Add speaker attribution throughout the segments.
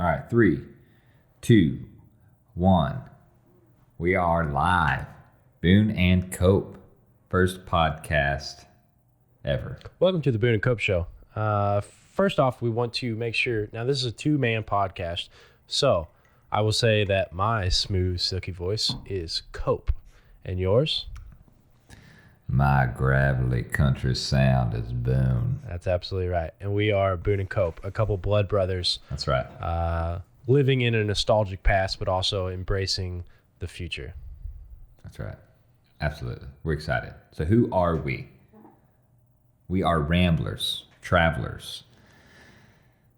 Speaker 1: All right, 3, 2, 1. We are live. Boone and Cope. First podcast ever.
Speaker 2: Welcome to the Boone Cope Show. First off, we want to make sure, now this is a two-man podcast, so I will say that my smooth, silky voice is Cope. And yours?
Speaker 1: My gravelly country sound is Boone.
Speaker 2: That's absolutely right. And we are Boone and Cope, a couple blood brothers.
Speaker 1: That's right.
Speaker 2: Living in a nostalgic past, but also embracing the future.
Speaker 1: That's right. Absolutely. We're excited. So who are we? We are ramblers, travelers.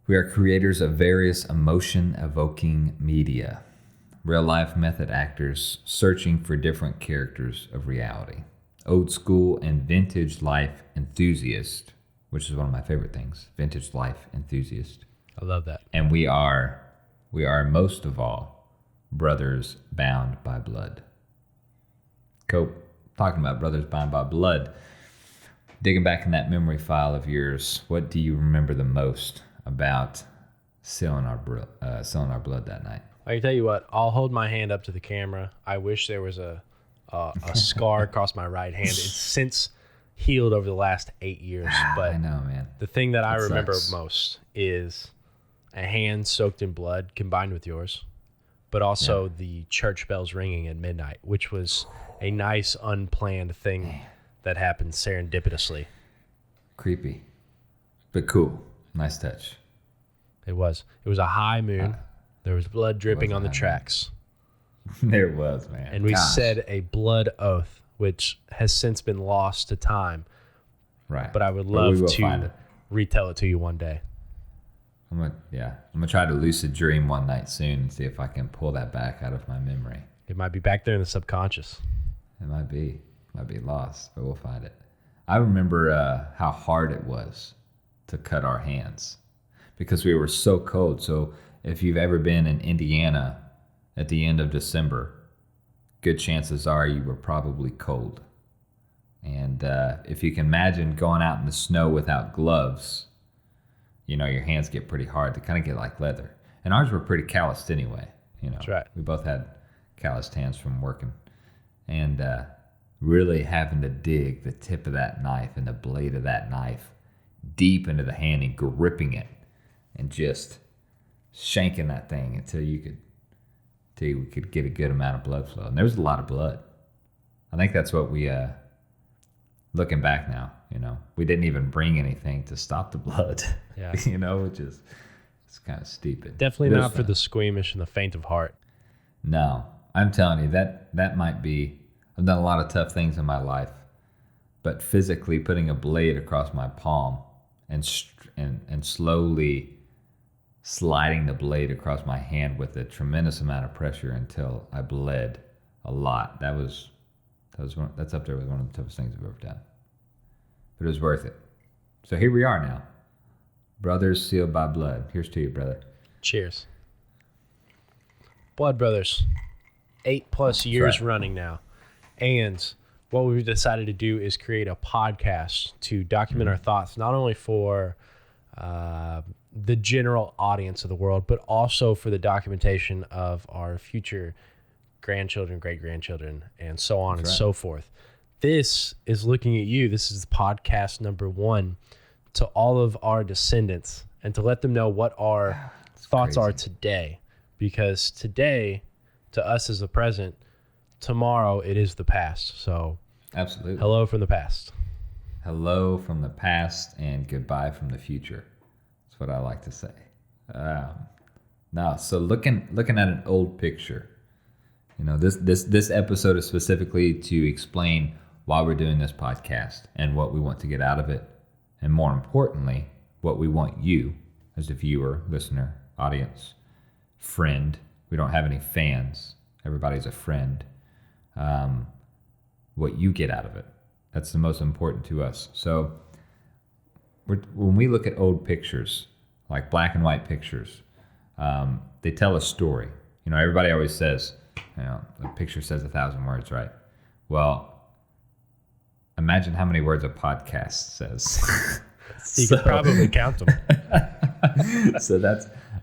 Speaker 1: We are creators of various emotion-evoking media. Real-life method actors searching for different characters of reality. Old school and vintage life enthusiast, which is one of my favorite things, vintage life enthusiast.
Speaker 2: I love that.
Speaker 1: And we are most of all brothers bound by blood. Cope, talking about brothers bound by blood, digging back in that memory file of yours, what do you remember the most about selling our blood that night?
Speaker 2: I can tell you what, I'll hold my hand up to the camera. I wish there was a scar across my right hand. It's since healed over the last 8 years. But
Speaker 1: I know, man.
Speaker 2: The thing that I remember
Speaker 1: sucks.
Speaker 2: most is a hand soaked in blood combined with yours, but also the church bells ringing at midnight, which was a nice unplanned thing that happened serendipitously.
Speaker 1: Creepy, but cool. Nice touch.
Speaker 2: It was a high moon. There was blood dripping on the tracks.
Speaker 1: There was, man.
Speaker 2: And we said a blood oath, which has since been lost to time.
Speaker 1: Right.
Speaker 2: But I would love to retell it to you one day.
Speaker 1: I'm gonna try to lucid dream one night soon and see if I can pull that back out of my memory.
Speaker 2: It might be back there in the subconscious.
Speaker 1: It might be lost, but we'll find it. I remember how hard it was to cut our hands because we were so cold. So if you've ever been in Indiana at the end of December, good chances are you were probably cold. And if you can imagine going out in the snow without gloves, you know, your hands get pretty hard. They kind of get like leather. And ours were pretty calloused anyway. You know,
Speaker 2: that's right.
Speaker 1: We both had calloused hands from working. And really having to dig the tip of that knife and the blade of that knife deep into the hand and gripping it and just shanking that thing until we could get a good amount of blood flow. And there was a lot of blood. I think that's what we, looking back now, you know, we didn't even bring anything to stop the blood, you know, which is, it's kind of stupid.
Speaker 2: Definitely not for the squeamish and the faint of heart.
Speaker 1: No, I'm telling you that might be, I've done a lot of tough things in my life, but physically putting a blade across my palm and slowly sliding the blade across my hand with a tremendous amount of pressure until I bled a lot. That's up there with one of the toughest things I've ever done. But it was worth it. So here we are now. Brothers sealed by blood. Here's to you, brother.
Speaker 2: Cheers. Blood Brothers. 8+ years running now. And what we've decided to do is create a podcast to document our thoughts, not only for the general audience of the world, but also for the documentation of our future grandchildren, great-grandchildren, and so on and so forth. This is looking at you. This is podcast number 1 to all of our descendants and to let them know what our thoughts are today. Because today, to us is the present. Tomorrow, it is the past. So,
Speaker 1: absolutely.
Speaker 2: Hello from the past.
Speaker 1: Hello from the past and goodbye from the future. That's what I like to say. Now, so looking at an old picture, you know, this episode is specifically to explain why we're doing this podcast and what we want to get out of it, and more importantly, what we want you as a viewer, listener, audience, friend. We don't have any fans. Everybody's a friend. What you get out of it. That's the most important to us. So when we look at old pictures, like black and white pictures, they tell a story. You know, everybody always says, you know, a picture says 1,000 words, right? Well, imagine how many words a podcast says.
Speaker 2: You could probably count them.
Speaker 1: So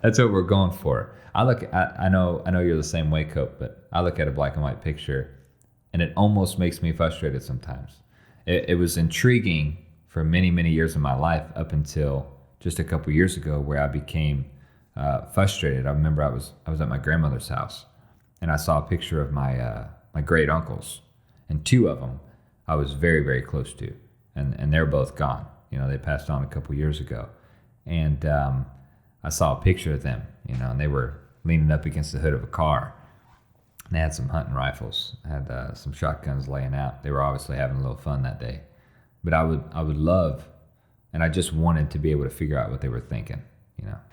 Speaker 1: That's what we're going for. I know you're the same way, Cope, but I look at a black and white picture and it almost makes me frustrated sometimes. It was intriguing for many, many years of my life up until just a couple years ago where I became frustrated. I remember I was at my grandmother's house and I saw a picture of my great uncles, and two of them I was very, very close to, and they're both gone. They passed on a couple years ago, and I saw a picture of them, and they were leaning up against the hood of a car. And they had some hunting rifles, had some shotguns laying out. They were obviously having a little fun that day. But I would love, and I just wanted to be able to figure out what they were thinking.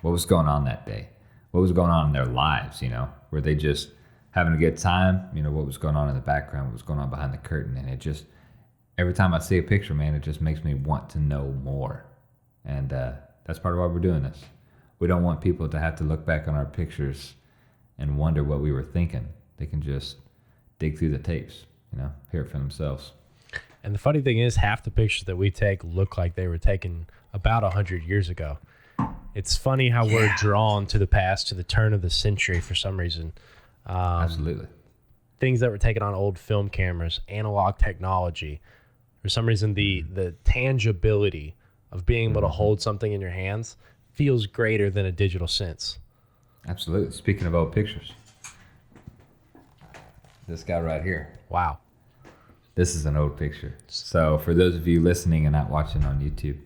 Speaker 1: What was going on that day? What was going on in their lives? Were they just having a good time? What was going on in the background? What was going on behind the curtain? And it just, every time I see a picture, man, it just makes me want to know more. And that's part of why we're doing this. We don't want people to have to look back on our pictures and wonder what we were thinking. They can just dig through the tapes, hear it for themselves.
Speaker 2: And the funny thing is, half the pictures that we take look like they were taken about 100 years ago. It's funny how we're drawn to the past, to the turn of the century for some reason.
Speaker 1: Absolutely.
Speaker 2: Things that were taken on old film cameras, analog technology. For some reason, the tangibility of being able to hold something in your hands feels greater than a digital sense.
Speaker 1: Absolutely. Speaking of old pictures, this guy right here.
Speaker 2: Wow.
Speaker 1: This is an old picture. So for those of you listening and not watching on YouTube,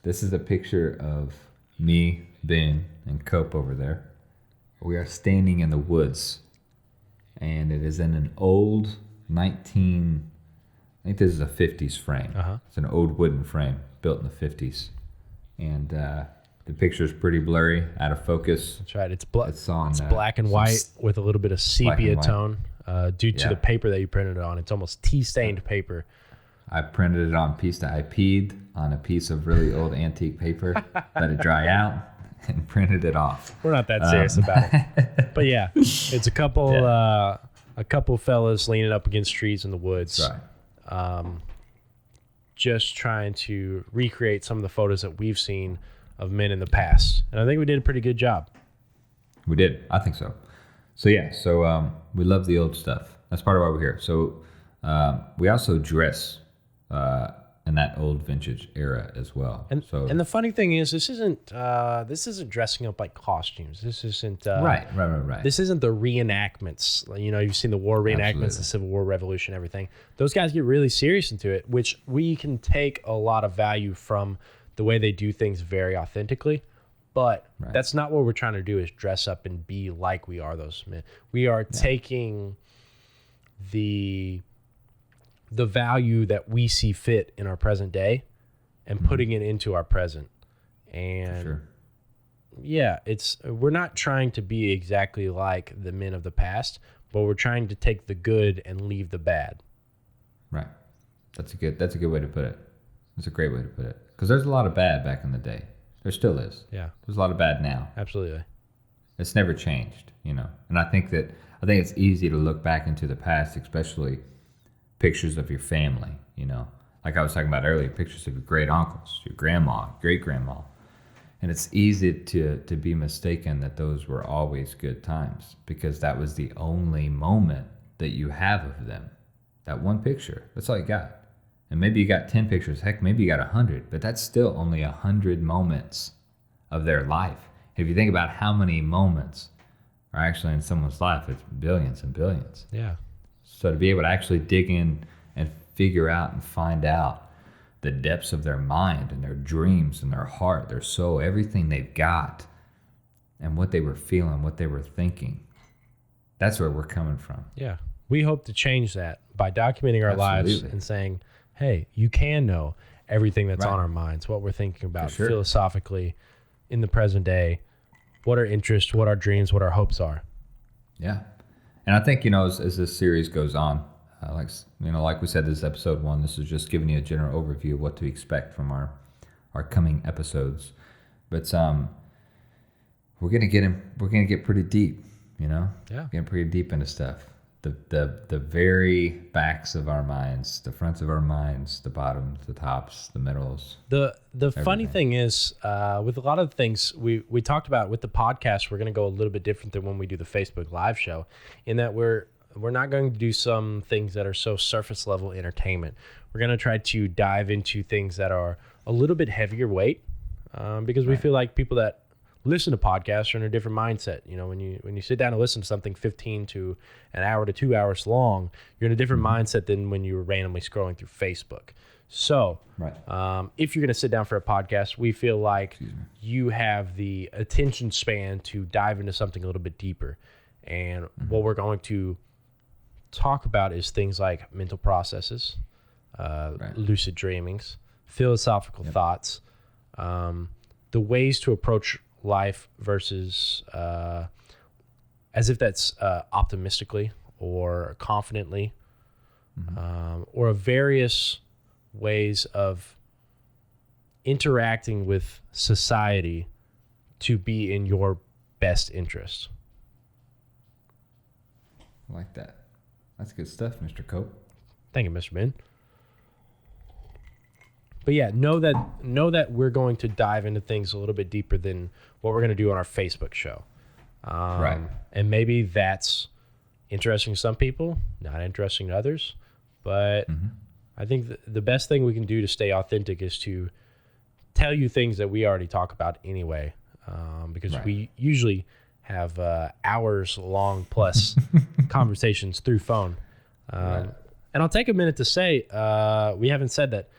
Speaker 1: this is a picture of me, Ben, and Cope over there. We are standing in the woods, and it is in an old I think this is a 50s frame.
Speaker 2: Uh-huh.
Speaker 1: It's an old wooden frame built in the 50s. And the picture is pretty blurry, out of focus.
Speaker 2: That's right. It's
Speaker 1: on
Speaker 2: black and white with a little bit of sepia tone due to the paper that you printed it on. It's almost tea-stained paper.
Speaker 1: I printed it on I peed on a piece of really old antique paper, let it dry out, and printed it off.
Speaker 2: We're not that serious about it. But yeah, it's a couple fellas leaning up against trees in the woods.
Speaker 1: That's right.
Speaker 2: Just trying to recreate some of the photos that we've seen of men in the past. And I think we did a pretty good job.
Speaker 1: We did. I think so. So we love the old stuff. That's part of why we're here. So we also dress in that old vintage era as well.
Speaker 2: And the funny thing is, this isn't dressing up like costumes. This isn't
Speaker 1: right.
Speaker 2: This isn't the reenactments. You've seen the war reenactments,
Speaker 1: Absolutely.
Speaker 2: The Civil War, Revolution, everything. Those guys get really serious into it, which we can take a lot of value from the way they do things very authentically. But that's not what we're trying to do, is dress up and be like we are those men. We are taking the value that we see fit in our present day and putting it into our present. And we're not trying to be exactly like the men of the past, but we're trying to take the good and leave the bad.
Speaker 1: Right. That's a good way to put it. That's a great way to put it. Because there's a lot of bad back in the day. There still is.
Speaker 2: Yeah.
Speaker 1: There's a lot of bad now.
Speaker 2: Absolutely.
Speaker 1: It's never changed, And I think it's easy to look back into the past, especially pictures of your family, like I was talking about earlier, pictures of your great uncles, your grandma, great grandma. And it's easy to be mistaken that those were always good times, because that was the only moment that you have of them. That one picture, that's all you got. And maybe you got 10 pictures, heck, maybe you got 100, but that's still only 100 moments of their life. If you think about how many moments are actually in someone's life, it's billions and billions.
Speaker 2: Yeah.
Speaker 1: So to be able to actually dig in and figure out and find out the depths of their mind and their dreams and their heart, their soul, everything they've got, and what they were feeling, what they were thinking, that's where we're coming from.
Speaker 2: Yeah. We hope to change that by documenting our lives and saying, hey, you can know everything that's on our minds, what we're thinking about philosophically in the present day, what our interests, what our dreams, what our hopes are.
Speaker 1: Yeah. And I think, as this series goes on, like we said, this is episode 1. This is just giving you a general overview of what to expect from our coming episodes. But we're gonna get pretty deep,
Speaker 2: Yeah.
Speaker 1: Getting pretty deep into stuff. the very backs of our minds, the fronts of our minds, the bottoms, the tops, the middles.
Speaker 2: The funny
Speaker 1: Everything.
Speaker 2: thing is, with a lot of things we talked about with the podcast, we're going to go a little bit different than when we do the Facebook Live show, in that we're not going to do some things that are so surface level entertainment. We're going to try to dive into things that are a little bit heavier weight, because we feel like people that listen to podcasts are in a different mindset. You know, when you sit down and listen to something 15 to an hour to 2 hours long, you're in a different mindset than when you were randomly scrolling through Facebook. So, if you're going to sit down for a podcast, we feel like you have the attention span to dive into something a little bit deeper. And what we're going to talk about is things like mental processes, lucid dreamings, philosophical thoughts, the ways to approach life versus as if that's optimistically or confidently, or various ways of interacting with society to be in your best interest.
Speaker 1: I like that. That's good stuff, Mr. Cope.
Speaker 2: Thank you, Mr. Ben. But yeah, know that we're going to dive into things a little bit deeper than what we're going to do on our Facebook show. And maybe that's interesting to some people, not interesting to others. But I think the best thing we can do to stay authentic is to tell you things that we already talk about anyway, because we usually have hours long plus conversations through phone. And I'll take a minute to say, we haven't said that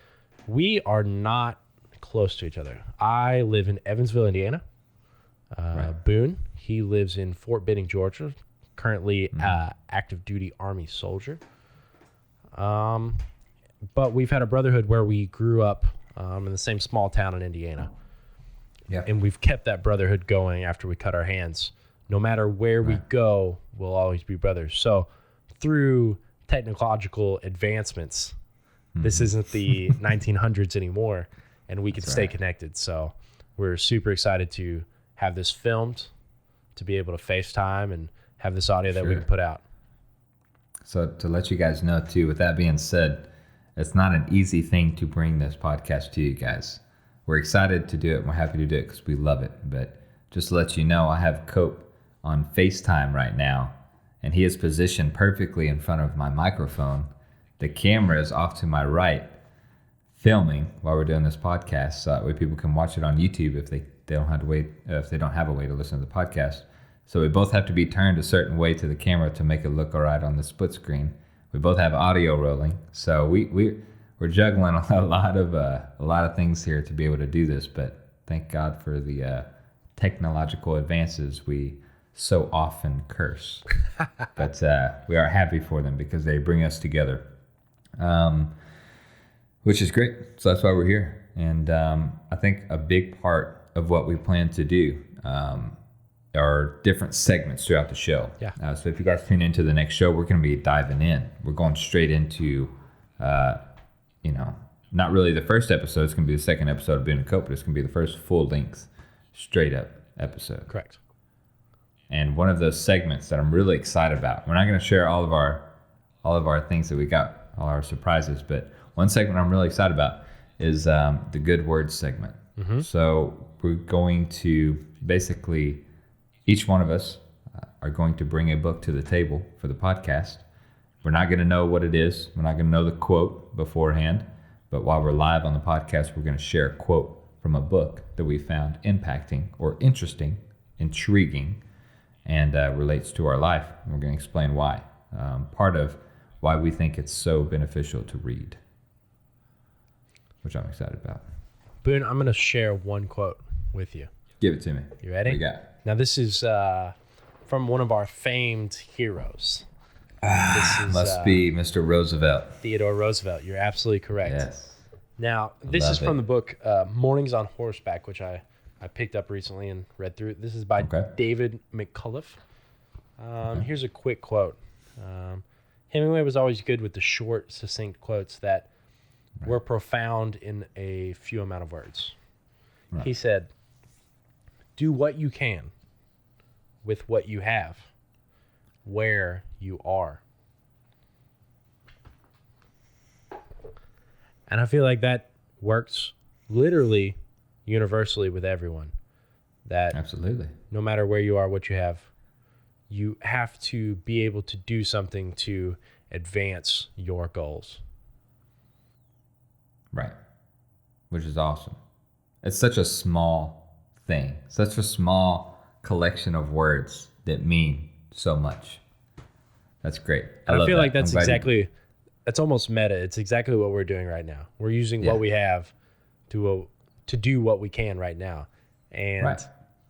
Speaker 2: we are not close to each other. I live in Evansville, Indiana. Boone, he lives in Fort Benning, Georgia, currently active duty Army soldier. But we've had a brotherhood where we grew up in the same small town in Indiana.
Speaker 1: Yeah.
Speaker 2: And we've kept that brotherhood going after we cut our hands. No matter where we go, we'll always be brothers. So through technological advancements, this isn't the 1900s anymore, and we can stay connected. So we're super excited to have this filmed, to be able to FaceTime and have this audio that we can put out.
Speaker 1: So to let you guys know too, with that being said, it's not an easy thing to bring this podcast to you guys. We're excited to do it. We're happy to do it because we love it. But just to let you know, I have Cope on FaceTime right now, and he is positioned perfectly in front of my microphone. The camera is off to my right, filming while we're doing this podcast, so that way people can watch it on YouTube if they don't have to wait, if they don't have a way to listen to the podcast. So we both have to be turned a certain way to the camera to make it look all right on the split screen. We both have audio rolling, so we're juggling a lot of things here to be able to do this. But thank God for the technological advances we so often curse. But we are happy for them because they bring us together, which is great. So that's why we're here. And I think a big part of what we plan to do are different segments throughout the show. Yeah. So if you guys tune into the next show, we're going to be diving in. We're going straight into, not really the first episode. It's going to be the second episode of Boone Cope, but it's going to be the first full-length, straight-up episode.
Speaker 2: Correct.
Speaker 1: And one of those segments that I'm really excited about, we're not going to share all of our things that we got, all our surprises, but one segment I'm really excited about is the Good Words segment. So we're going to basically, each one of us are going to bring a book to the table for the podcast. We're not going to know what it is. We're not going to know the quote beforehand. But while we're live on the podcast, we're going to share a quote from a book that we found impacting or interesting, intriguing, and relates to our life. And we're going to explain why. Part of why we think it's so beneficial to read, which I'm excited about.
Speaker 2: Boone, I'm going to share one quote with you.
Speaker 1: Give it to me.
Speaker 2: You ready?
Speaker 1: What you got?
Speaker 2: Now, this is from one of our famed heroes.
Speaker 1: Must be Mr. Roosevelt.
Speaker 2: Theodore Roosevelt. You're absolutely correct.
Speaker 1: Yes.
Speaker 2: Now, this is from the book Mornings on Horseback, which I picked up recently and read through. This is by David McCullough. Here's a quick quote. Hemingway was always good with the short, succinct quotes that were profound in a few amount of words. He said, "Do what you can with what you have, where you are." And I feel like that works literally universally with everyone. That
Speaker 1: Absolutely.
Speaker 2: no matter where you are, what you have to be able to do something to advance your goals.
Speaker 1: Right. Which is awesome. It's such a small thing, such a small collection of words that mean so much. That's great.
Speaker 2: And I
Speaker 1: love
Speaker 2: feel
Speaker 1: that.
Speaker 2: like that's
Speaker 1: I'm glad
Speaker 2: exactly, it's almost meta. It's exactly what we're doing right now. We're using what we have to do what we can right now. And
Speaker 1: Right.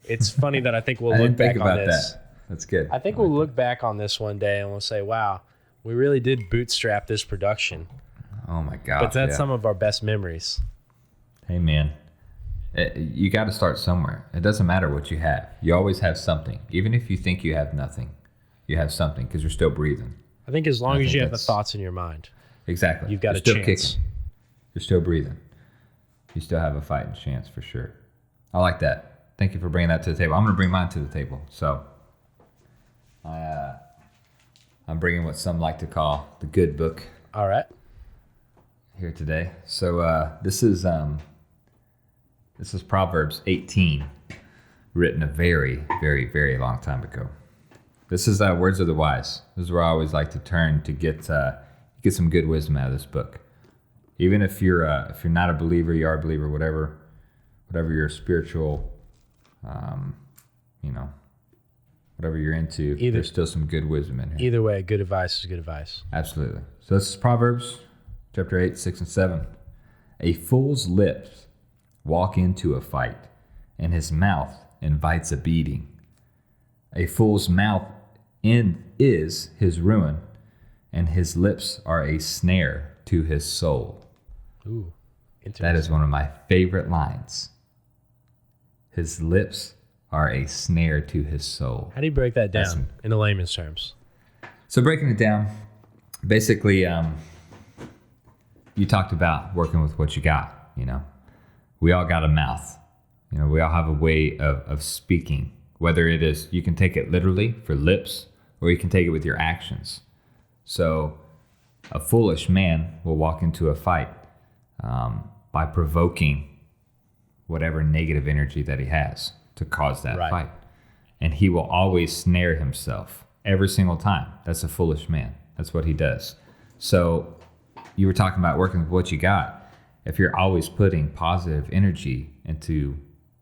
Speaker 2: it's funny that I think we'll
Speaker 1: I
Speaker 2: look
Speaker 1: didn't think
Speaker 2: back on
Speaker 1: about
Speaker 2: this.
Speaker 1: that. That's good.
Speaker 2: I think we'll look back on this one day and we'll say, wow, we really did bootstrap this production.
Speaker 1: Oh my gosh.
Speaker 2: But that's some of our best memories.
Speaker 1: Hey man, you got to start somewhere. It doesn't matter what you have. You always have something. Even if you think you have nothing, you have something because you're still breathing.
Speaker 2: I think as long as you have the thoughts in your mind.
Speaker 1: Exactly.
Speaker 2: You've got
Speaker 1: you're
Speaker 2: a
Speaker 1: still
Speaker 2: chance.
Speaker 1: Kicking. You're still breathing. You still have a fighting chance for sure. I like that. Thank you for bringing that to the table. I'm going to bring mine to the table. So I'm bringing what some like to call the good book.
Speaker 2: All right.
Speaker 1: Here today. So this is Proverbs 18, written a very, very, very long time ago. This is Words of the Wise. This is where I always like to turn to get some good wisdom out of this book. Even if you're not a believer, you are a believer, whatever your spiritual, whatever you're into, there's still some good wisdom in here.
Speaker 2: Either way, good advice is good advice.
Speaker 1: Absolutely. So this is Proverbs chapter 8, 6, and 7. A fool's lips walk into a fight, and his mouth invites a beating. A fool's mouth is his ruin, and his lips are a snare to his soul.
Speaker 2: Ooh, interesting.
Speaker 1: That is one of my favorite lines. His lips are a snare to his soul.
Speaker 2: How do you break that down in the layman's terms?
Speaker 1: So breaking it down, basically, you talked about working with what you got, We all got a mouth. We all have a way of speaking. Whether it is, you can take it literally for lips, or you can take it with your actions. So a foolish man will walk into a fight by provoking whatever negative energy that he has to cause that fight. And he will always snare himself every single time. That's a foolish man. That's what he does. So you were talking about working with what you got. If you're always putting positive energy into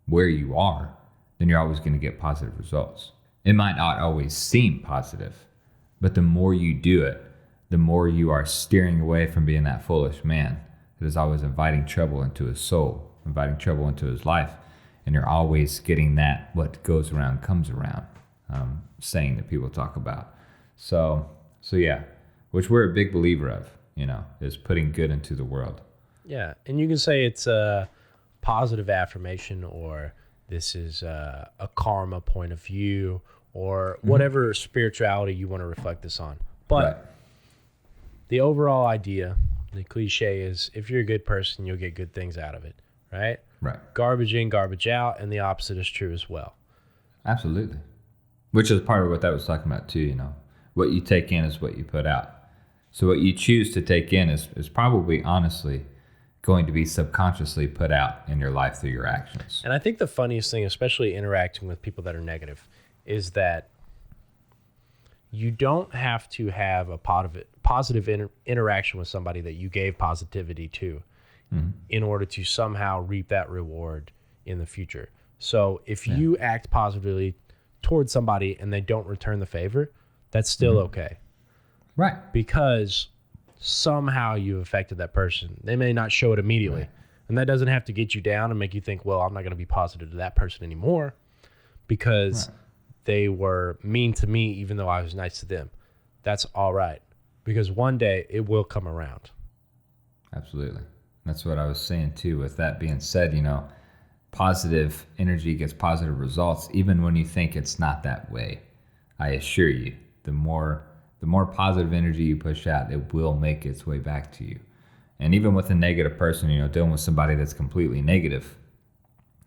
Speaker 1: where you are, then you're always going to get positive results. It might not always seem positive, but the more you do it, the more you are steering away from being that foolish man that is always inviting trouble into his soul, inviting trouble into his life. And you're always getting that what goes around comes around saying that people talk about. So yeah, which we're a big believer of, is putting good into the world.
Speaker 2: Yeah, and you can say it's a positive affirmation, or this is a karma point of view, or whatever spirituality you want to reflect this on. But the overall idea, the cliche is, if you're a good person, you'll get good things out of it, right?
Speaker 1: Right.
Speaker 2: Garbage in, garbage out, and the opposite is true as well.
Speaker 1: Absolutely. Which is part of what that was talking about too, What you take in is what you put out. So what you choose to take in is probably, honestly, going to be subconsciously put out in your life through your actions.
Speaker 2: And I think the funniest thing, especially interacting with people that are negative, is that you don't have to have a positive interaction with somebody that you gave positivity to in order to somehow reap that reward in the future. So if you act positively towards somebody and they don't return the favor, that's still okay.
Speaker 1: Right.
Speaker 2: Because somehow you've affected that person. They may not show it immediately. And that doesn't have to get you down and make you think, well, I'm not going to be positive to that person anymore because they were mean to me even though I was nice to them. That's all right. Because one day it will come around.
Speaker 1: Absolutely. That's what I was saying too. With that being said, positive energy gets positive results even when you think it's not that way. I assure you, the more positive energy you push out, it will make its way back to you. And even with a negative person, dealing with somebody that's completely negative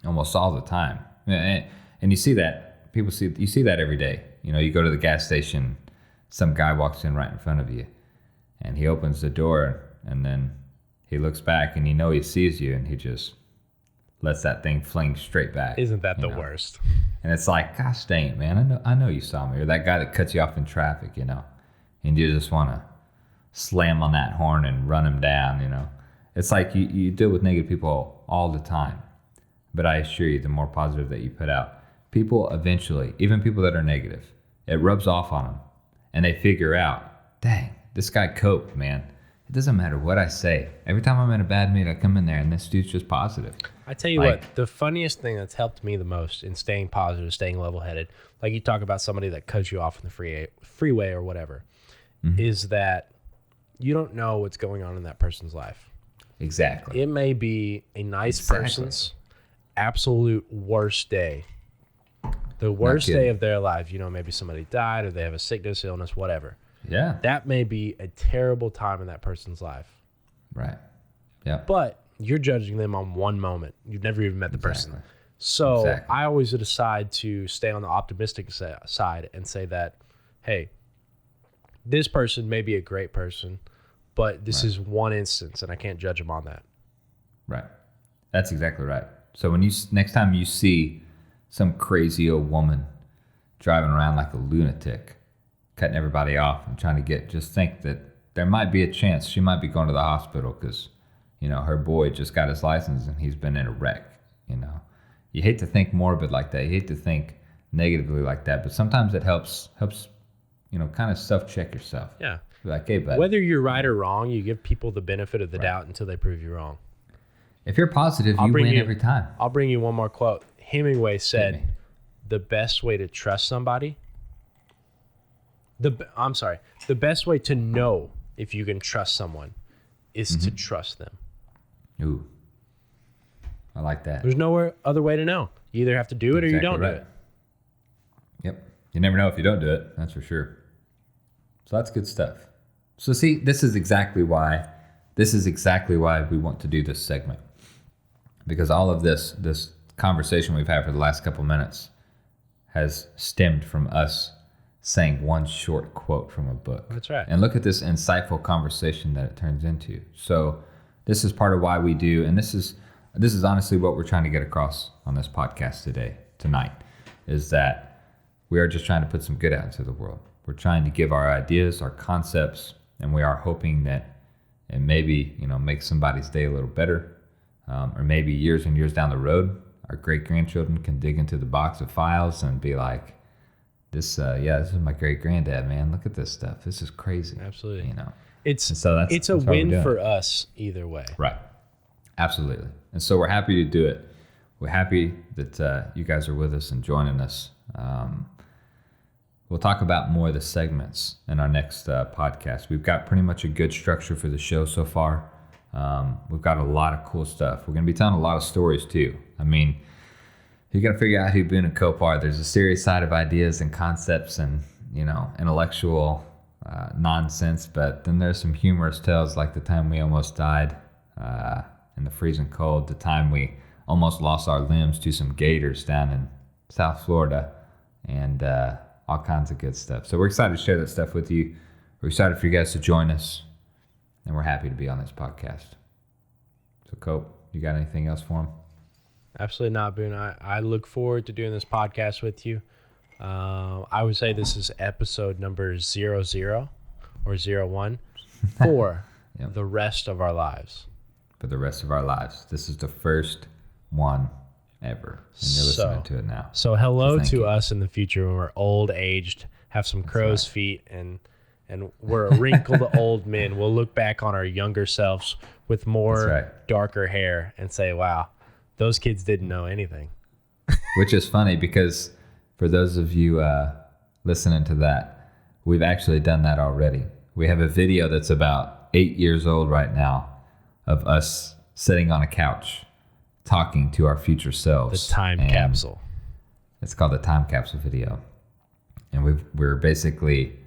Speaker 1: almost all the time. And you see that, you see that every day. You go to the gas station, some guy walks in right in front of you and he opens the door and then he looks back and he sees you, and he just lets that thing fling straight back.
Speaker 2: Isn't that the worst?
Speaker 1: And it's like, gosh dang it, man, I know you saw me. Or that guy that cuts you off in traffic, and you just want to slam on that horn and run him down, It's like you deal with negative people all the time. But I assure you, the more positive that you put out, people eventually, even people that are negative, it rubs off on them. And they figure out, dang, this guy Cope, man. It doesn't matter what I say. Every time I'm in a bad mood, I come in there and this dude's just positive.
Speaker 2: I tell you what, the funniest thing that's helped me the most in staying positive, staying level-headed, like you talk about somebody that cuts you off in the freeway or whatever, is that you don't know what's going on in that person's life.
Speaker 1: Exactly.
Speaker 2: It may be a nice person's absolute worst day. The worst day of their life. Maybe somebody died or they have a sickness, illness, whatever.
Speaker 1: Yeah.
Speaker 2: That may be a terrible time in that person's life.
Speaker 1: Right. Yeah.
Speaker 2: But you're judging them on one moment. You've never even met the person. So I always decide to stay on the optimistic side and say that, hey, this person may be a great person, but this is one instance and I can't judge them on that.
Speaker 1: Right. That's exactly right. So when next time you see some crazy old woman driving around like a lunatic, cutting everybody off and trying to just think that there might be a chance she might be going to the hospital because, her boy just got his license and he's been in a wreck, You hate to think morbid like that. You hate to think negatively like that, but sometimes it helps, kind of self-check yourself.
Speaker 2: Yeah.
Speaker 1: Be like, hey, buddy.
Speaker 2: Whether you're right or wrong, you give people the benefit of the doubt until they prove you wrong.
Speaker 1: If you're positive, you win every time.
Speaker 2: I'll bring you one more quote. Hemingway said, the best way to trust somebody, the best way to know if you can trust someone is to trust them.
Speaker 1: Ooh, I like that.
Speaker 2: There's no other way to know. You either have to do it or you don't do it.
Speaker 1: Yep. You never know if you don't do it. That's for sure. So that's good stuff. So see, this is exactly why we want to do this segment. Because all of this conversation we've had for the last couple minutes has stemmed from us saying one short quote from a book.
Speaker 2: That's right.
Speaker 1: And look at this insightful conversation that it turns into. So this is part of why we do, and this is honestly what we're trying to get across on this podcast tonight, is that we are just trying to put some good out into the world. We're trying to give our ideas, our concepts, and we are hoping that it maybe, makes somebody's day a little better, or maybe years and years down the road, our great-grandchildren can dig into the box of files and be like, this is my great-granddad, man. Look at this stuff. This is crazy.
Speaker 2: Absolutely.
Speaker 1: It's
Speaker 2: a win for us either way.
Speaker 1: Right. Absolutely. And so we're happy to do it. We're happy that you guys are with us and joining us. We'll talk about more of the segments in our next podcast. We've got pretty much a good structure for the show so far. We've got a lot of cool stuff. We're going to be telling a lot of stories too. I mean, you got to figure out who Boone and Cope are. There's a serious side of ideas and concepts and, intellectual nonsense, but then there's some humorous tales like the time we almost died in the freezing cold, the time we almost lost our limbs to some gators down in South Florida, and all kinds of good stuff. So we're excited to share that stuff with you. We're excited for you guys to join us, and we're happy to be on this podcast. So Cope, you got anything else for him?
Speaker 2: Absolutely not, Boone. I look forward to doing this podcast with you. I would say this is episode number 00 or 01 for the rest of our lives.
Speaker 1: For the rest of our lives. This is the first one ever, and you're listening to it now.
Speaker 2: So hello to us in the future when we're old, aged, have some crow's feet, and we're wrinkled old men. We'll look back on our younger selves with more darker hair and say, wow, those kids didn't know anything.
Speaker 1: Which is funny because for those of you listening to that, we've actually done that already. We have a video that's about 8 years old right now of us sitting on a couch talking to our future selves.
Speaker 2: The time capsule.
Speaker 1: It's called the time capsule video. And we're basically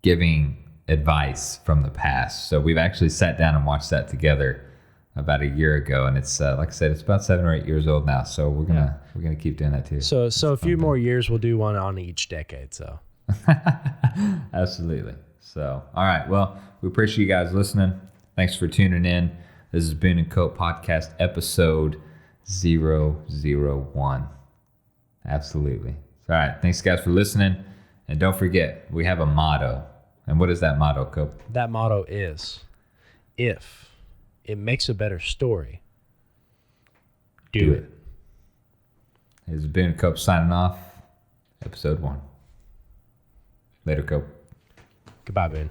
Speaker 1: giving advice from the past. So we've actually sat down and watched that together about a year ago, and it's like I said, it's about 7 or 8 years old now. So we're gonna keep doing that too.
Speaker 2: So a few more years, we'll do one on each decade. So
Speaker 1: absolutely. So all right, well, we appreciate you guys listening. Thanks for tuning in. This is Boone Cope Podcast, episode 001. Absolutely. All right. Thanks, guys, for listening. And don't forget, we have a motto. And what is that motto, Cope?
Speaker 2: That motto is, if it makes a better story, do it.
Speaker 1: This is Boone Cope signing off, episode 1. Later, Cope.
Speaker 2: Goodbye, Boone.